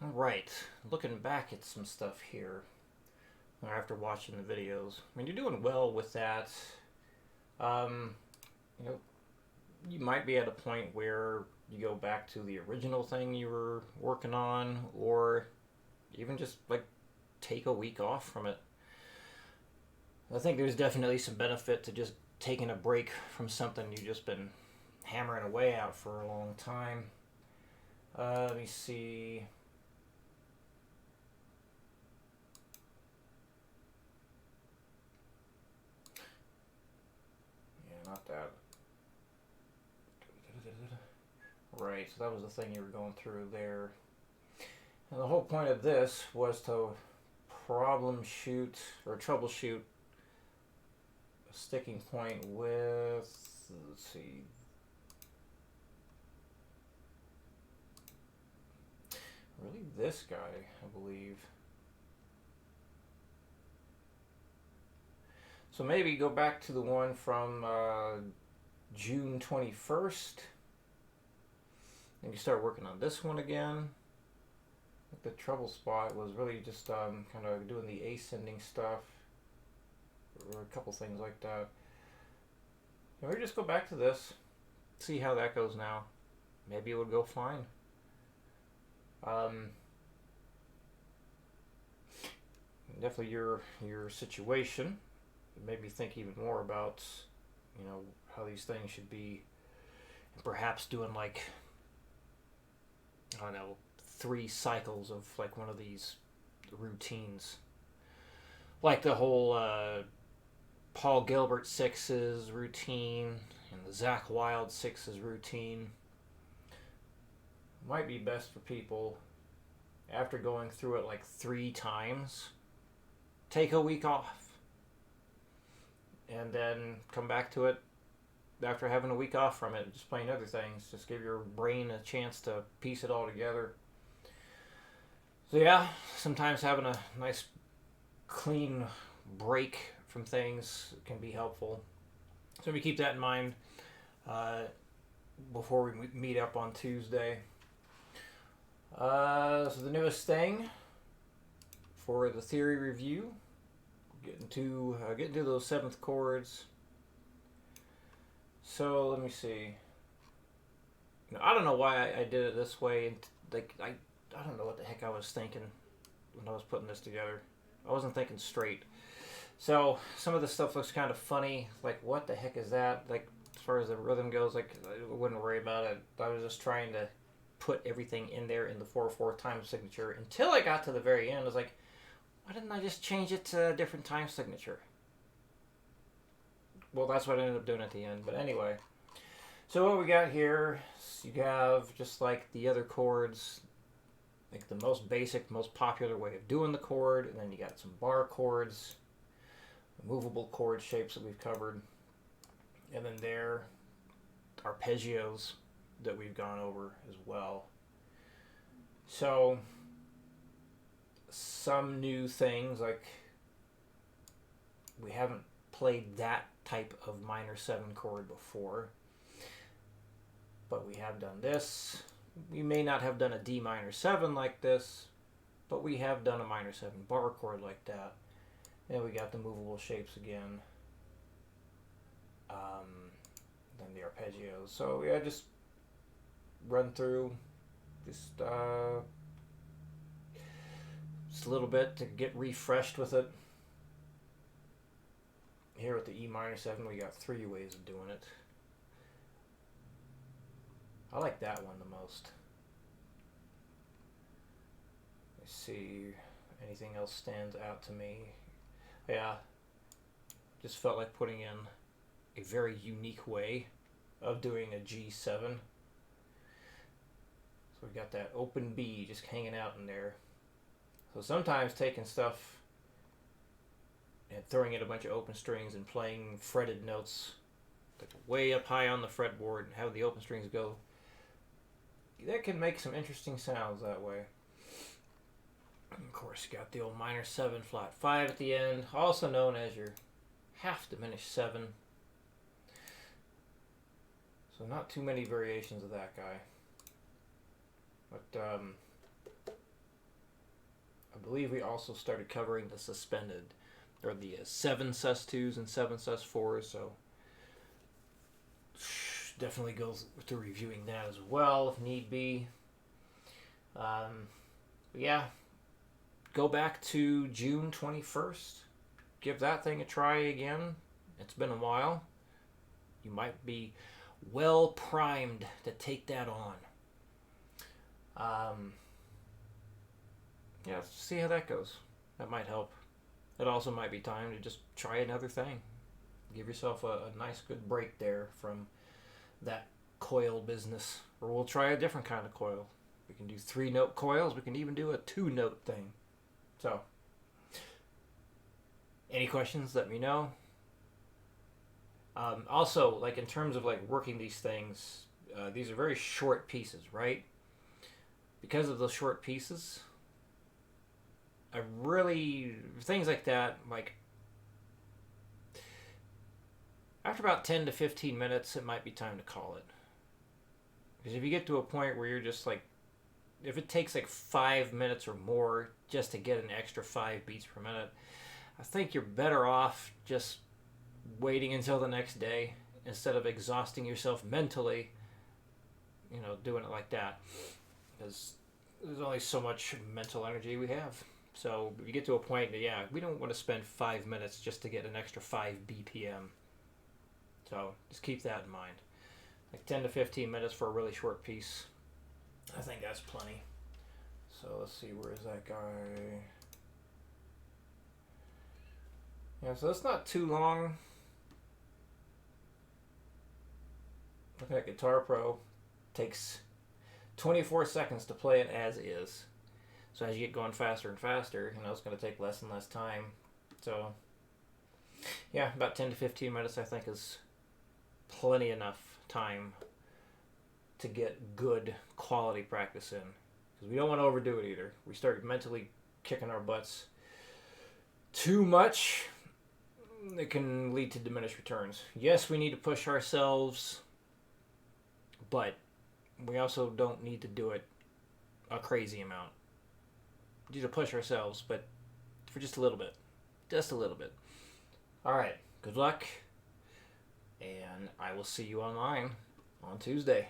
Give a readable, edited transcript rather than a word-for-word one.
Alright, looking back at some stuff here after watching the videos. I mean, you're doing well with that. Um, you know, you might be at a point where you go back to the original thing you were working on, or even just like take a week off from it. I think there's definitely some benefit to just taking a break from something you've just been hammering away at for a long time. Let me see. Yeah, not that. Right, so that was the thing you were going through there. And the whole point of this was to problem shoot or troubleshoot a sticking point with, let's see, really this guy, I believe. So maybe go back to the one from June 21st. And you start working on this one again. The trouble spot was really just kind of doing the ascending stuff, or a couple things like that. So maybe just go back to this, see how that goes now. Maybe it would go fine. Definitely your situation made me think even more about, how these things should be. Perhaps doing like, I don't know, 3 cycles of like one of these routines, like the whole Paul Gilbert sixes routine and the Zach Wild sixes routine. Might be best for people after going through it like 3 times. Take a week off and then come back to it after having a week off from it, just playing other things. Just give your brain a chance to piece it all together. So yeah, sometimes having a nice clean break from things can be helpful. So we keep that in mind before we meet up on Tuesday. So the newest thing for the theory review, getting to those 7th chords. So let me see. I don't know why I did it this way. Like I don't know what the heck I was thinking when I was putting this together. I wasn't thinking straight. So some of this stuff looks kind of funny. Like, what the heck is that? Like, as far as the rhythm goes, like, I wouldn't worry about it. I was just trying to put everything in there in the 4/4 time signature until I got to the very end. I was like, why didn't I just change it to a different time signature? Well, that's what I ended up doing at the end. But anyway, so what we got here, you have just like the other chords, like the most basic, most popular way of doing the chord, and then you got some bar chords, movable chord shapes that we've covered, and then there arpeggios that we've gone over as well. So some new things, like we haven't played that type of minor 7 chord before, but we have done this. We may not have done a D minor 7 like this, but we have done a minor 7 bar chord like that. And we got the movable shapes again. Then the arpeggios. So yeah, just run through just a little bit to get refreshed with it. Here with the E minor 7, we got 3 ways of doing it. I like that one the most. Let's see, anything else stands out to me. Yeah, just felt like putting in a very unique way of doing a G7. So we got that open B just hanging out in there. So sometimes taking stuff and throwing in a bunch of open strings and playing fretted notes like way up high on the fretboard and have the open strings go, that can make some interesting sounds that way. And of course, you got the old minor 7 flat 5 at the end, also known as your half diminished 7. So not too many variations of that guy. But believe we also started covering the suspended, or the 7 sus2s and 7 sus4s, so definitely go through reviewing that as well if need be. Yeah, go back to June 21st. Give that thing a try again. It's been a while. You might be well primed to take that on. Yeah, see how that goes. That might help. It also might be time to just try another thing. Give yourself a nice good break there from that coil business. Or we'll try a different kind of coil. We can do 3-note coils. We can even do a 2-note thing. So, any questions, let me know. Also, like in terms of like working these things, these are very short pieces, right? Because of those short pieces, I really, things like that, like after about 10 to 15 minutes, it might be time to call it. Because if you get to a point where you're just like, if it takes like 5 minutes or more just to get an extra 5 beats per minute, I think you're better off just waiting until the next day instead of exhausting yourself mentally, doing it like that. Because there's only so much mental energy we have. So if you get to a point that, we don't want to spend 5 minutes just to get an extra 5 BPM. So just keep that in mind. Like 10 to 15 minutes for a really short piece. I think that's plenty. So let's see, where is that guy? Yeah, so that's not too long. Looking at Guitar Pro, takes 24 seconds to play it as is. So as you get going faster and faster, it's going to take less and less time. So, yeah, about 10 to 15 minutes I think is plenty enough time to get good quality practice in. Because we don't want to overdo it either. We start mentally kicking our butts too much, it can lead to diminished returns. Yes, we need to push ourselves, but we also don't need to do it a crazy amount. We need to push ourselves, but for just a little bit. Just a little bit. Alright, good luck, and I will see you online on Tuesday.